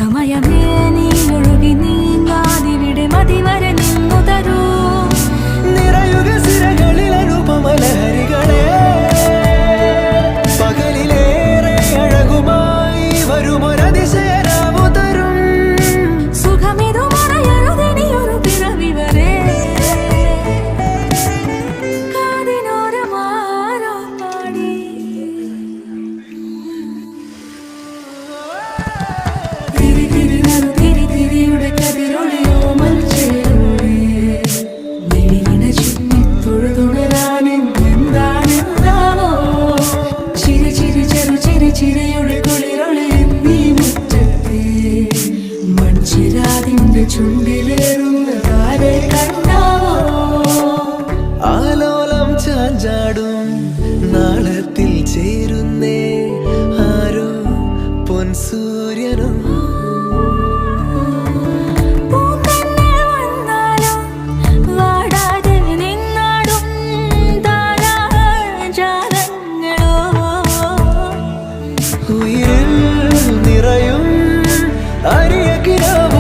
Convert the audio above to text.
സമയമേ നീ ഒഴുകി നീങ്ങാതിവിടെ മതിവരെ നിന്നു തരൂ. നിറയുക സിരകളിൽ അനുപമലഹരികളെ, പകലിലേറെ അഴകുമായി വരുമൊരതിശയരാവു തരും. സുഖമിതു മറയരുതിനിയൊരു പിറവി വരെ. കാതിനോരമാരോ പാടി തിരി തിരി നറു തിരി തിരിയുടെ കതിരൊളിയോ മൽച്ചേരുളേ. മിഴിയിണ ചുറ്റി തൊഴുതുണരാനെന്താണെന്താവോ. ചിരി ചിരി ചെറു ചിരി ചിരിയുടെ കുളിരൊളി നീ മുറ്റത്തെ. മൺചിരാതിന്റെ ചുണ്ടിലേറുന്ന താരെ കണ്ടാവോ. ആലോലം ചാഞ്ചാടും നാളത്തിൽ ചേരുന്നേ ആരോ പൊൻസൂര്യനും. പൂന്തന്നെ വന്നാലും വാടാതെ നിന്നാടും താരാജാലങ്ങളോ. ഉയിരിൽ നിറയും അരിയ കിരാവ്